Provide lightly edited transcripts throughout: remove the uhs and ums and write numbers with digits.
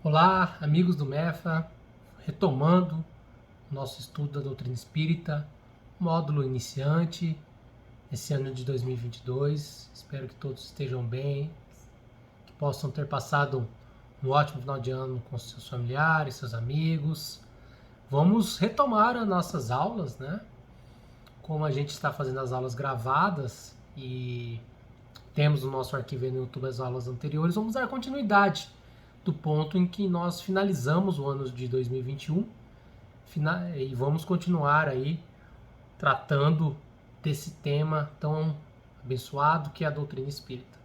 Olá, amigos do MEFA, retomando nosso estudo da doutrina espírita, módulo iniciante, esse ano de 2022. Espero que todos estejam bem, que possam ter passado um ótimo final de ano com seus familiares, seus amigos. Vamos retomar as nossas aulas, né? Como a gente está fazendo as aulas gravadas e temos no nosso arquivo no YouTube as aulas anteriores, vamos dar continuidade do ponto em que nós finalizamos o ano de 2021 e vamos continuar aí tratando desse tema tão abençoado que é a doutrina espírita.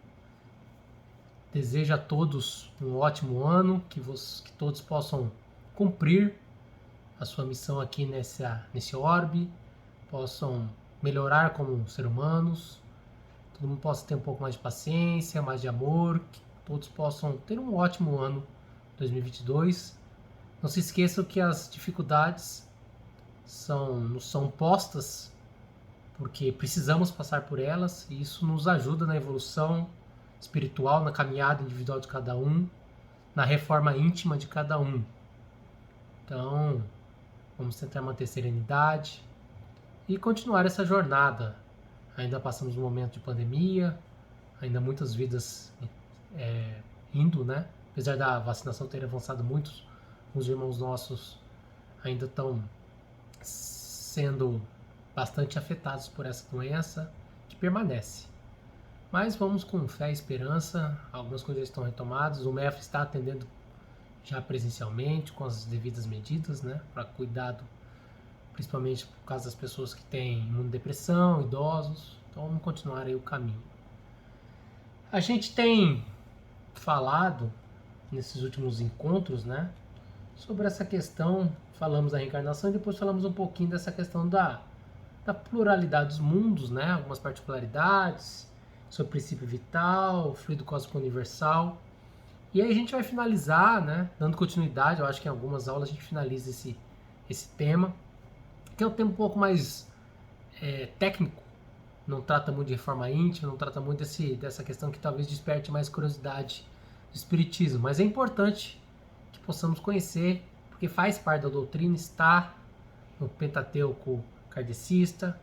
Desejo a todos um ótimo ano, que todos possam cumprir a sua missão aqui nesse orbe, possam melhorar como seres humanos, todo mundo possa ter um pouco mais de paciência, mais de amor, que todos possam ter um ótimo ano 2022. Não se esqueçam que as dificuldades nos são postas porque precisamos passar por elas e isso nos ajuda na evolução espiritual, na caminhada individual de cada um, na reforma íntima de cada um. Então, vamos tentar manter serenidade e continuar essa jornada. Ainda passamos um momento de pandemia, ainda muitas vidas indo, né? Apesar da vacinação ter avançado muito, os irmãos nossos ainda estão sendo bastante afetados por essa doença que permanece. Mas vamos com fé e esperança, algumas coisas estão retomadas, o MEF está atendendo já presencialmente, com as devidas medidas, né? Para cuidado, principalmente por causa das pessoas que têm imunodepressão, idosos. Então vamos continuar aí o caminho. A gente tem falado nesses últimos encontros, né, sobre essa questão, falamos da reencarnação e depois falamos um pouquinho dessa questão da pluralidade dos mundos, né, algumas particularidades, sobre o princípio vital, fluido cósmico universal. E aí a gente vai finalizar, né, dando continuidade, eu acho que em algumas aulas a gente finaliza esse tema, que é um tema um pouco mais técnico, não trata muito de reforma íntima, não trata muito dessa questão que talvez desperte mais curiosidade do espiritismo, mas é importante que possamos conhecer, porque faz parte da doutrina, está no Pentateuco kardecista,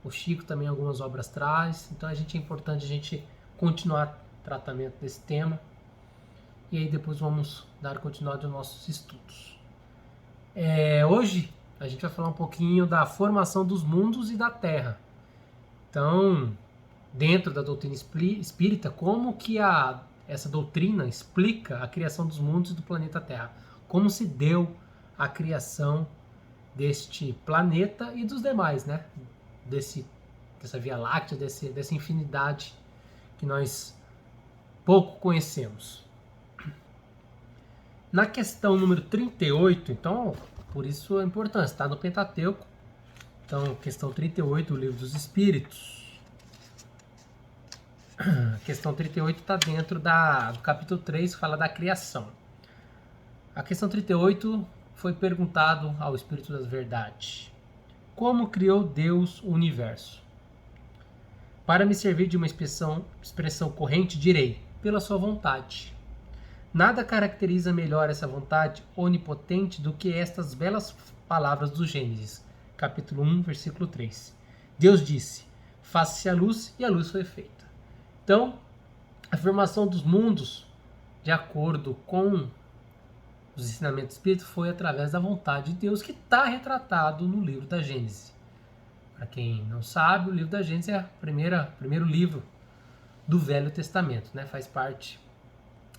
o Chico também algumas obras traz, então é importante a gente continuar o tratamento desse tema, e aí depois vamos dar continuidade aos nossos estudos. Hoje a gente vai falar um pouquinho da formação dos mundos e da Terra. Então, dentro da doutrina espírita, como que essa doutrina explica a criação dos mundos e do planeta Terra? Como se deu a criação deste planeta e dos demais, né? Dessa Via Láctea, dessa infinidade que nós pouco conhecemos. Na questão número 38, então, por isso a importância, está no Pentateuco. Então, questão 38, o Livro dos Espíritos. A questão 38 está dentro do capítulo 3, que fala da criação. A questão 38 foi perguntado ao Espírito da Verdade: como criou Deus o universo? Para me servir de uma expressão corrente, direi: pela sua vontade. Nada caracteriza melhor essa vontade onipotente do que estas belas palavras do Gênesis, capítulo 1, versículo 3. Deus disse: faça-se a luz, e a luz foi feita. Então, a formação dos mundos, de acordo com os ensinamentos espíritas, foi através da vontade de Deus, que está retratado no livro da Gênesis. Para quem não sabe, o livro da Gênesis é o primeiro livro do Velho Testamento, né? Faz parte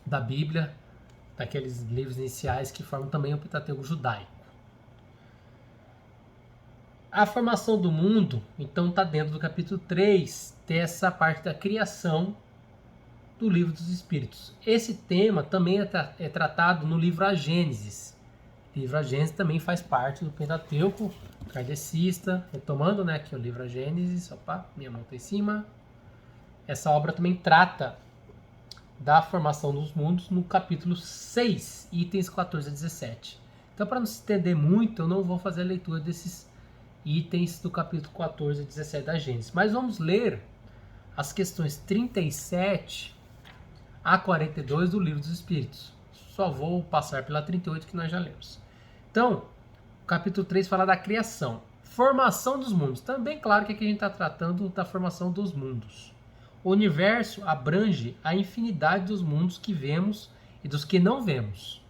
da Bíblia, daqueles livros iniciais que formam também o Pentateuco judaico. A formação do mundo, então, está dentro do capítulo 3, dessa parte da criação do Livro dos Espíritos. Esse tema também é tratado no livro A Gênesis. O livro A Gênesis também faz parte do Pentateuco kardecista. Retomando, né, aqui o livro A Gênesis. Opa, minha mão está em cima. Essa obra também trata da formação dos mundos no capítulo 6, itens 14 a 17. Então, para não se estender muito, eu não vou fazer a leitura desses itens do capítulo 14 a 17 da Gênesis. Mas vamos ler as questões 37 a 42 do Livro dos Espíritos. só vou passar pela 38 que nós já lemos. Então, o capítulo 3 fala da criação. Formação dos mundos. Também, claro que aqui a gente está tratando da formação dos mundos. O universo abrange a infinidade dos mundos que vemos e dos que não vemos.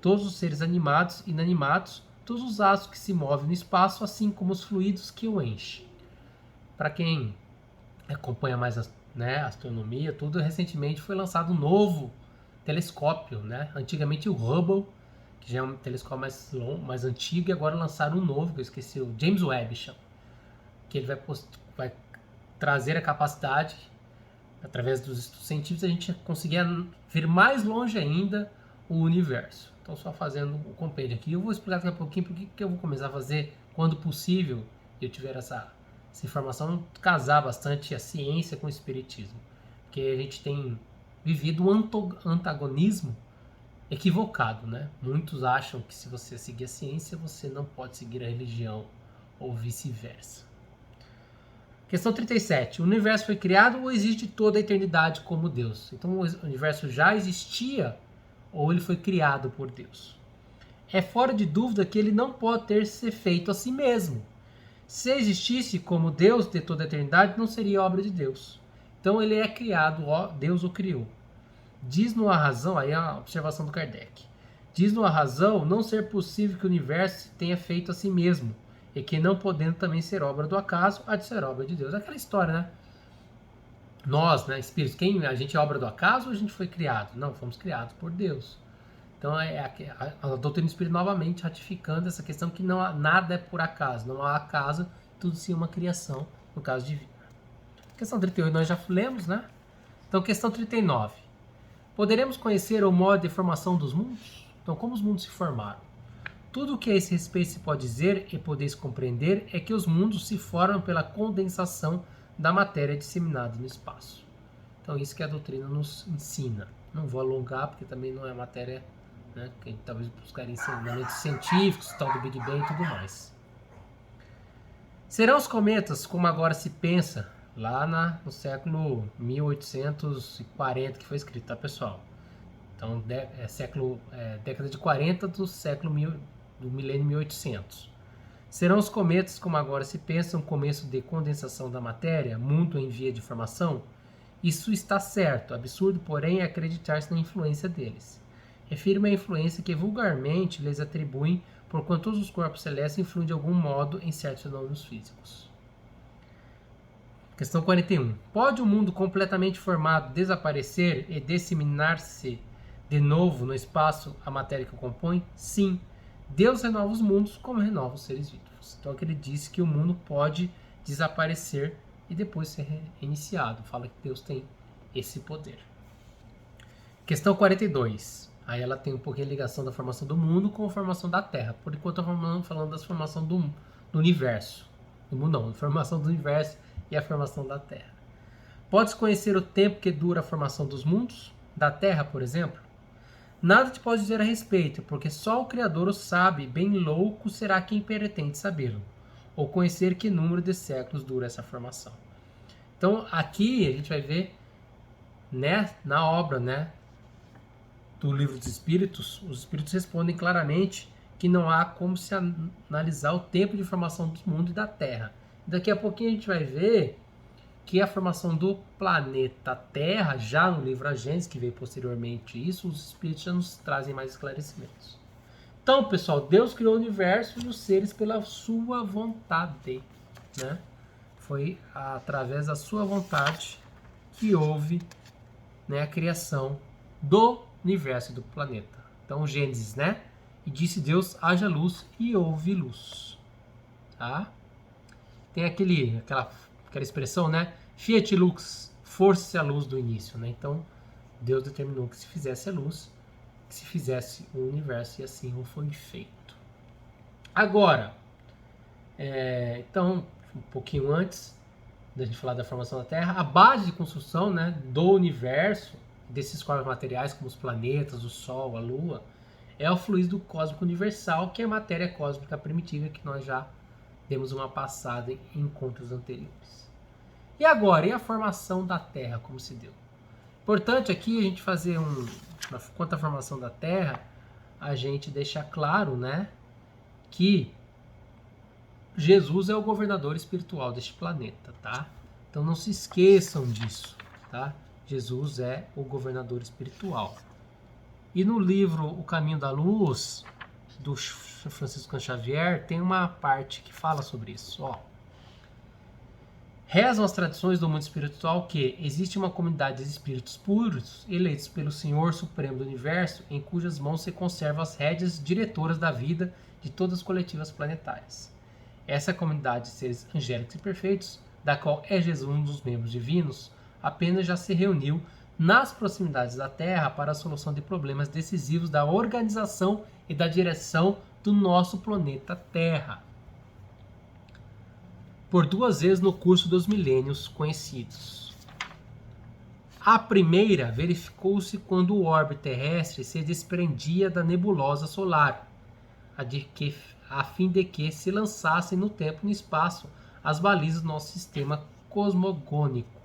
Todos os seres animados e inanimados, todos os astros que se movem no espaço, assim como os fluidos que o enchem. Para quem acompanha mais astronomia, tudo, recentemente foi lançado um novo telescópio, né? Antigamente o Hubble, que já é um telescópio mais antigo, e agora lançaram um novo, que eu esqueci, o James Webb, chama, que ele vai trazer a capacidade, através dos estudos científicos, a gente conseguir ver mais longe ainda o universo. Então, só fazendo o compêndio aqui, eu vou explicar daqui a pouquinho porque que eu vou começar a fazer, quando possível, eu tiver essa informação, casar bastante a ciência com o espiritismo. Porque a gente tem vivido um antagonismo equivocado, né? Muitos acham que se você seguir a ciência, você não pode seguir a religião, ou vice-versa. Questão 37. O universo foi criado ou existe toda a eternidade como Deus? Então o universo já existia ou ele foi criado por Deus? É fora de dúvida que ele não pode ter se feito a si mesmo. Se existisse como Deus de toda a eternidade, não seria obra de Deus. Então ele é criado, Deus o criou. Diz-nos a razão, aí a observação do Kardec. Diz-nos a razão não ser possível que o universo tenha feito a si mesmo, e que não podendo também ser obra do acaso, há de ser obra de Deus. Aquela história, né? Nós, né, espíritos, a gente é obra do acaso ou a gente foi criado? Não, fomos criados por Deus. Então a doutrina espírita novamente ratificando essa questão que nada é por acaso, não há acaso, tudo sim é uma criação, no caso divino. Questão 38 nós já lemos, né? Então questão 39. Poderemos conhecer o modo de formação dos mundos? Então como os mundos se formaram? Tudo o que a esse respeito se pode dizer e podeis compreender é que os mundos se formam pela condensação da matéria disseminada no espaço. Então isso que a doutrina nos ensina. Não vou alongar porque também não é matéria, né, que a gente talvez buscaria ensinamentos científicos, tal do Big Bang e tudo mais. Serão os cometas, como agora se pensa, lá no século 1840 que foi escrito, tá, pessoal? Então década de 40 do milênio 1800. Serão os cometas, como agora se pensa, um começo de condensação da matéria, mundo em via de formação? Isso está certo, absurdo, porém, é acreditar-se na influência deles. Refiro-me à influência que vulgarmente lhes atribuem, porquanto todos os corpos celestes influem de algum modo em certos fenômenos físicos. Questão 41. Pode o mundo completamente formado desaparecer e disseminar-se de novo no espaço a matéria que o compõe? Sim. Deus renova os mundos como renova os seres vivos. Então aqui ele disse que o mundo pode desaparecer e depois ser reiniciado. Fala que Deus tem esse poder. Questão 42. Aí ela tem um pouquinho de ligação da formação do mundo com a formação da Terra. Por enquanto eu estou falando da formação do universo. Do mundo não, da formação do universo e a formação da Terra. Podes conhecer o tempo que dura a formação dos mundos? Da Terra, por exemplo? Nada te pode dizer a respeito, porque só o Criador o sabe, bem louco será quem pretende sabê-lo, ou conhecer que número de séculos dura essa formação. Então, aqui a gente vai ver, né, na obra, né, do Livro dos Espíritos, os Espíritos respondem claramente que não há como se analisar o tempo de formação do mundo e da Terra. Daqui a pouquinho a gente vai ver que a formação do planeta Terra, já no livro A Gênesis, que veio posteriormente isso, os Espíritos já nos trazem mais esclarecimentos. Então, pessoal, Deus criou o universo e os seres pela sua vontade, né? Foi através da sua vontade que houve, né, a criação do universo e do planeta. Então, Gênesis, né? E disse Deus, haja luz, e houve luz. Tá? Tem aquela expressão, né? Fiat lux, força a luz do início, né? Então, Deus determinou que se fizesse a luz, que se fizesse o universo, e assim o foi feito. Agora, então, um pouquinho antes da gente falar da formação da Terra, a base de construção, né, do universo, desses corpos materiais, como os planetas, o Sol, a Lua, é o fluido cósmico universal, que é a matéria cósmica primitiva, que nós já demos uma passada em encontros anteriores. E agora, e a formação da Terra, como se deu? Importante aqui a gente fazer quanto à formação da Terra, a gente deixar claro, né, que Jesus é o governador espiritual deste planeta, tá? Então não se esqueçam disso, tá? Jesus é o governador espiritual. E no livro O Caminho da Luz, do Francisco Xavier, tem uma parte que fala sobre isso, ó. Rezam as tradições do mundo espiritual que existe uma comunidade de espíritos puros, eleitos pelo Senhor Supremo do Universo, em cujas mãos se conservam as rédeas diretoras da vida de todas as coletivas planetárias. Essa comunidade de seres angélicos e perfeitos, da qual é Jesus um dos membros divinos, apenas já se reuniu nas proximidades da Terra para a solução de problemas decisivos da organização e da direção do nosso planeta Terra. Por 2 vezes no curso dos milênios conhecidos. A primeira verificou-se quando o orbe terrestre se desprendia da nebulosa solar, a fim de que se lançassem no tempo e no espaço as balizas do nosso sistema cosmogônico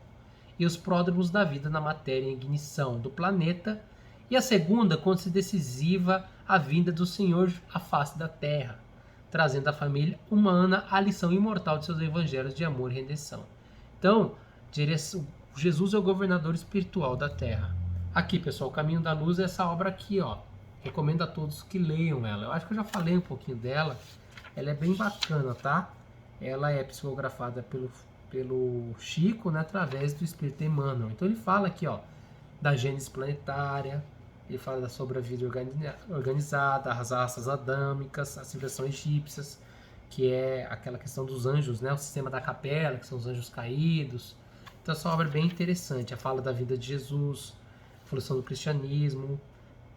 e os pródromos da vida na matéria em ignição do planeta, e a segunda quando se decisiva a vinda do Senhor à face da Terra, trazendo à família humana a lição imortal de seus evangelhos de amor e redenção. Então, Jesus é o governador espiritual da Terra. Aqui, pessoal, o Caminho da Luz é essa obra aqui, ó. Recomendo a todos que leiam ela. Eu acho que eu já falei um pouquinho dela. Ela é bem bacana, tá? Ela é psicografada pelo Chico, né, através do Espírito Emmanuel. Então ele fala aqui, ó, da gênese planetária, ele fala sobre a vida organizada, as raças adâmicas, a civilização egípcias, que é aquela questão dos anjos, né, o sistema da capela, que são os anjos caídos. Então essa obra é bem interessante. Ela fala da vida de Jesus, evolução do cristianismo,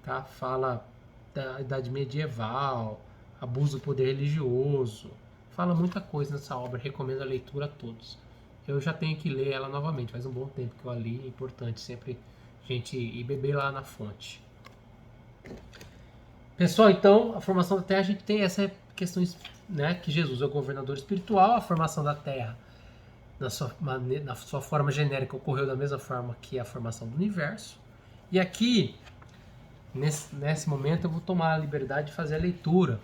tá? Fala da idade medieval, abuso do poder religioso. Fala muita coisa nessa obra, recomendo a leitura a todos. Eu já tenho que ler ela novamente, faz um bom tempo que eu a li, é importante sempre a gente ir beber lá na fonte. Pessoal, então, a formação da Terra, a gente tem essa questão, né, que Jesus é o governador espiritual, a formação da Terra, na sua forma genérica, ocorreu da mesma forma que a formação do universo. E aqui, nesse momento, eu vou tomar a liberdade de fazer a leitura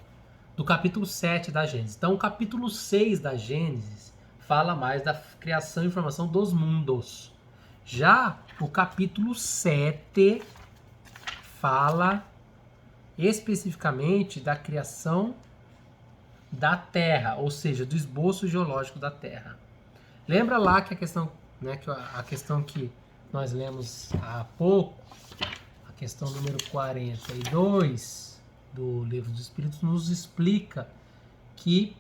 do capítulo 7 da Gênesis. Então, o capítulo 6 da Gênesis fala mais da criação e formação dos mundos. Já o capítulo 7 fala especificamente da criação da Terra, ou seja, do esboço geológico da Terra. Lembra lá que a questão, né, a questão que nós lemos há pouco, a questão número 42 do Livro dos Espíritos, nos explica que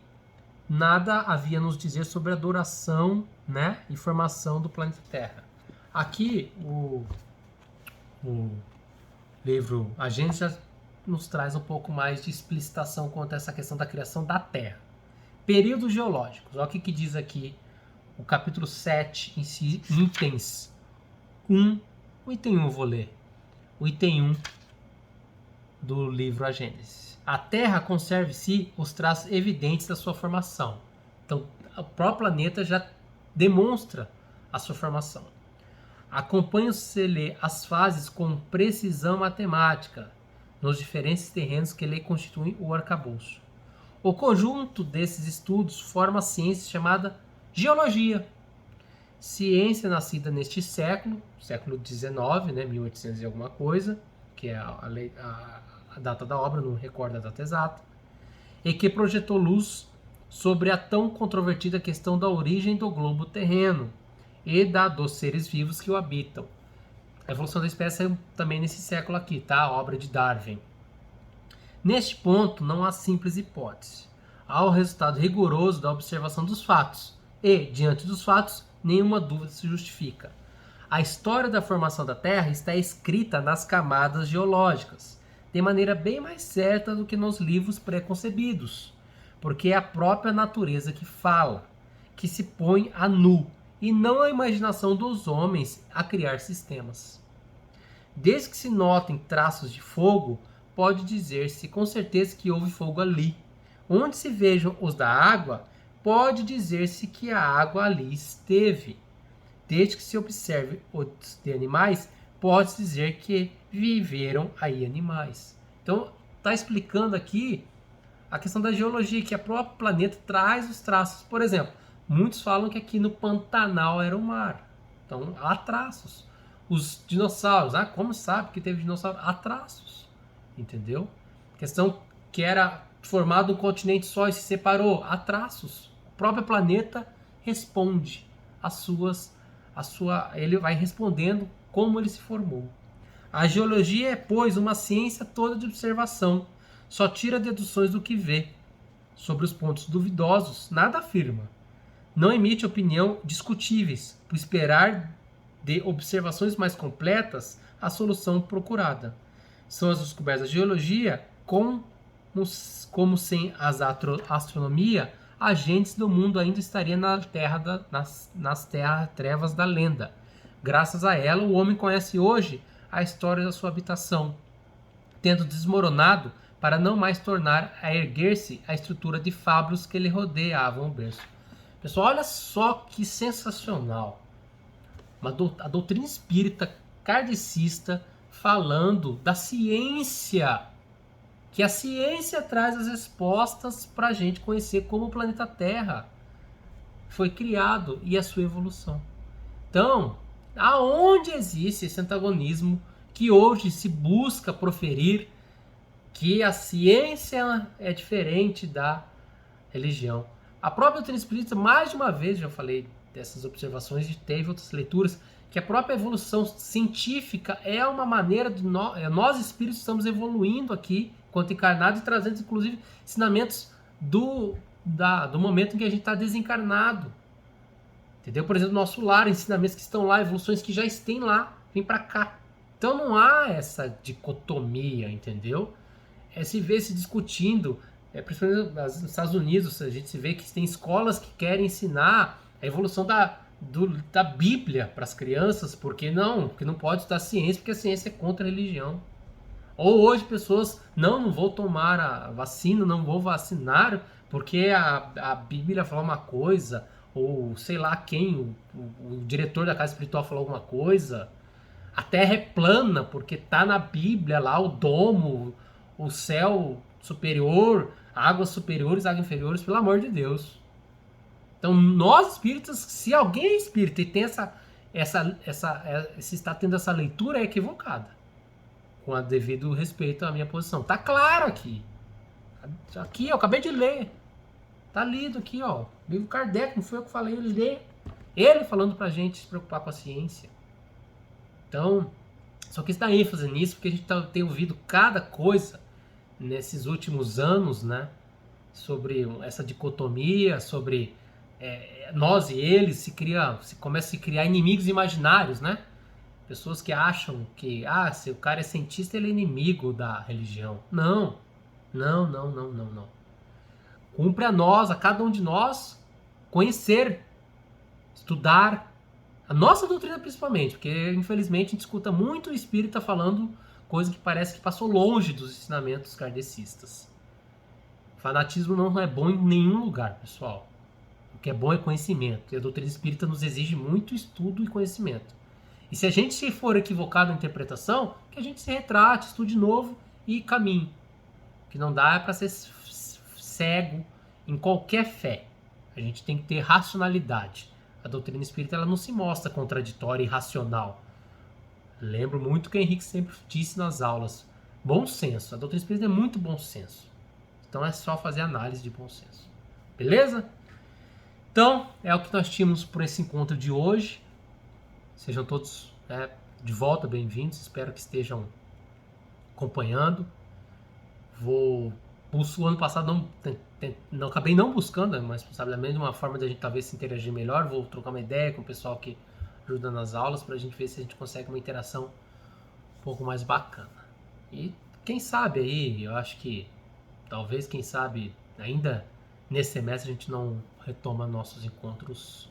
nada havia a nos dizer sobre a adoração, né, e formação do planeta Terra. Aqui o livro A Gênesis já nos traz um pouco mais de explicitação quanto a essa questão da criação da Terra. Períodos geológicos. Olha o que diz aqui o capítulo 7 em si, itens 1. O item 1 eu vou ler. O item 1 do livro A Gênesis. A Terra conserva em si os traços evidentes da sua formação. Então, o próprio planeta já demonstra a sua formação. Acompanha-se as fases com precisão matemática nos diferentes terrenos que lhe constituem o arcabouço. O conjunto desses estudos forma a ciência chamada geologia. Ciência nascida neste século XIX, né, 1800 e alguma coisa, que é a data da obra, não recordo a data exata, e que projetou luz sobre a tão controvertida questão da origem do globo terreno e dos seres vivos que o habitam. A evolução da espécie é também nesse século aqui, tá? A obra de Darwin. Neste ponto, não há simples hipótese. Há o resultado rigoroso da observação dos fatos e, diante dos fatos, nenhuma dúvida se justifica. A história da formação da Terra está escrita nas camadas geológicas, de maneira bem mais certa do que nos livros preconcebidos, porque é a própria natureza que fala, que se põe a nu, e não a imaginação dos homens a criar sistemas. Desde que se notem traços de fogo, pode dizer-se com certeza que houve fogo ali. Onde se vejam os da água, pode dizer-se que a água ali esteve. Desde que se observe os de animais, pode-se dizer que viveram aí animais. Então, está explicando aqui a questão da geologia, que a própria planeta traz os traços. Por exemplo, muitos falam que aqui no Pantanal era o mar. Então, há traços. Os dinossauros, como sabe que teve dinossauro? Há traços, entendeu? A questão que era formado um continente só e se separou, há traços. O próprio planeta responde ele vai respondendo como ele se formou. A geologia é, pois, uma ciência toda de observação. Só tira deduções do que vê. Sobre os pontos duvidosos, nada afirma. Não emite opinião discutíveis, por esperar de observações mais completas a solução procurada. São as descobertas da geologia como sem a astronomia, agentes do mundo ainda estariam nas trevas da lenda. Graças a ela, o homem conhece hoje a história da sua habitação, tendo desmoronado para não mais tornar a erguer-se a estrutura de fábulas que lhe rodeavam o berço. Pessoal, olha só que sensacional. A doutrina espírita kardecista falando da ciência, que a ciência traz as respostas para a gente conhecer como o planeta Terra foi criado e a sua evolução. Então, aonde existe esse antagonismo que hoje se busca proferir que a ciência é diferente da religião? A própria doutrina espírita, mais de uma vez, já falei dessas observações, teve outras leituras, que a própria evolução científica é uma maneira de nós espíritos estamos evoluindo aqui, enquanto encarnados, e trazendo, inclusive, ensinamentos do momento em que a gente está desencarnado. Entendeu? Por exemplo, nosso lar, ensinamentos que estão lá, evoluções que já estão lá, vem para cá. Então não há essa dicotomia, entendeu? Se vê se discutindo, principalmente nos Estados Unidos, a gente se vê que tem escolas que querem ensinar a evolução da Bíblia para as crianças, porque não pode estudar ciência, porque a ciência é contra a religião. Ou hoje pessoas, não vou tomar a vacina, não vou vacinar, porque a Bíblia fala uma coisa, ou sei lá quem, o diretor da casa espiritual falou alguma coisa. A Terra é plana, porque tá na Bíblia lá o domo, o céu superior, águas superiores, águas inferiores, pelo amor de Deus. Então, nós espíritas, se alguém é espírita e tem se está tendo essa leitura, é equivocada. Com a devido respeito à minha posição. Tá claro aqui. Aqui, eu acabei de ler. Tá lido aqui, ó. Livro Kardec, não foi eu que falei, ele lê. Ele falando pra gente se preocupar com a ciência. Então, só quis dar ênfase nisso, porque a gente tem ouvido cada coisa nesses últimos anos, né? Sobre essa dicotomia, sobre nós e eles, se começa a se criar inimigos imaginários, né? Pessoas que acham que, se o cara é cientista, ele é inimigo da religião. Não. Cumpre a cada um de nós, conhecer, estudar, a nossa doutrina principalmente, porque infelizmente a gente escuta muito o espírita falando coisa que parece que passou longe dos ensinamentos kardecistas. Fanatismo não é bom em nenhum lugar, pessoal. O que é bom é conhecimento, e a doutrina espírita nos exige muito estudo e conhecimento. E se a gente for equivocado na interpretação, que a gente se retrate, estude de novo e caminhe. O que não dá é para ser cego em qualquer fé. A gente tem que ter racionalidade. A doutrina espírita ela não se mostra contraditória e irracional. Lembro muito que o Henrique sempre disse nas aulas. Bom senso. A doutrina espírita é muito bom senso. Então é só fazer análise de bom senso. Beleza? Então, é o que nós tínhamos por esse encontro de hoje. Sejam todos de volta, bem-vindos. Espero que estejam acompanhando. O ano passado não acabei não buscando, mas possivelmente uma forma de a gente talvez se interagir melhor. Vou trocar uma ideia com o pessoal que ajuda nas aulas para a gente ver se a gente consegue uma interação um pouco mais bacana. E quem sabe aí, eu acho que talvez, quem sabe, ainda nesse semestre a gente não retoma nossos encontros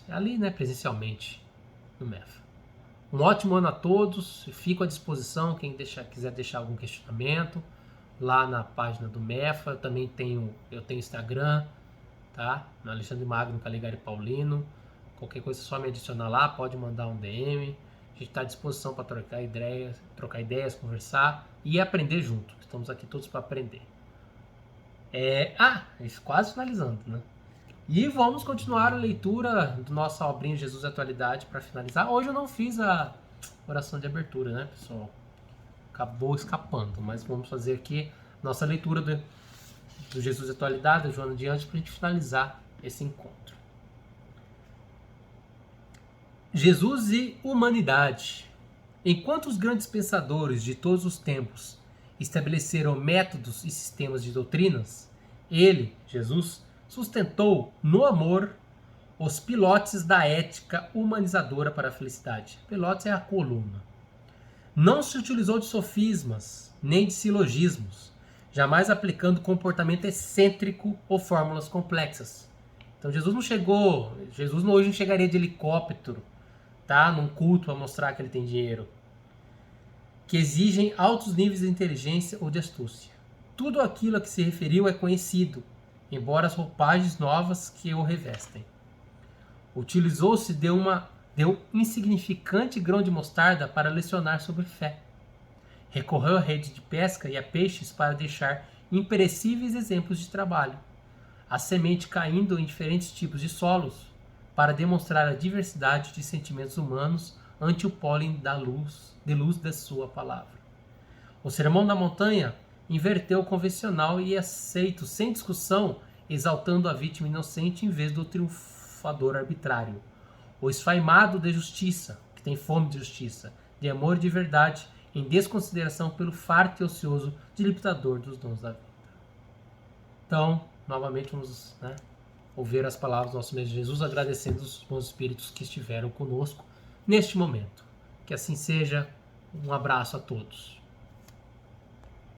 ali, né, presencialmente no MEF. Um ótimo ano a todos, fico à disposição, quem quiser deixar algum questionamento lá na página do MEFA, também eu tenho Instagram, tá? No Alexandre Magno Caligari Paulino, qualquer coisa é só me adicionar lá, pode mandar um DM, a gente está à disposição para trocar ideias, conversar e aprender junto. Estamos aqui todos para aprender. Isso quase finalizando, né? E vamos continuar a leitura do nossa obrinha Jesus e Atualidade para finalizar. Hoje eu não fiz a oração de abertura, né, pessoal? Acabou escapando, mas vamos fazer aqui nossa leitura do Jesus e Atualidade, da Joana Diante, para a gente finalizar esse encontro. Jesus e humanidade. Enquanto os grandes pensadores de todos os tempos estabeleceram métodos e sistemas de doutrinas, ele, Jesus, sustentou no amor os pilotes da ética humanizadora para a felicidade. Pilotes é a coluna. Não se utilizou de sofismas, nem de silogismos, jamais aplicando comportamento excêntrico ou fórmulas complexas. Então Jesus hoje não chegaria de helicóptero, tá, num culto para mostrar que ele tem dinheiro, que exigem altos níveis de inteligência ou de astúcia. Tudo aquilo a que se referiu é conhecido, embora as roupagens novas que o revestem. Utilizou-se de um insignificante grão de mostarda para lecionar sobre fé. Recorreu à rede de pesca e a peixes para deixar imperecíveis exemplos de trabalho. A semente caindo em diferentes tipos de solos para demonstrar a diversidade de sentimentos humanos ante o pólen de luz da sua palavra. O Sermão da Montanha inverteu o convencional e aceito sem discussão, exaltando a vítima inocente em vez do triunfador arbitrário. O esfaimado de justiça, que tem fome de justiça, de amor e de verdade, em desconsideração pelo farto e ocioso dilatador dos dons da vida. Então, novamente vamos ouvir as palavras do nosso Mestre Jesus, agradecendo os bons espíritos que estiveram conosco neste momento. Que assim seja. Um abraço a todos.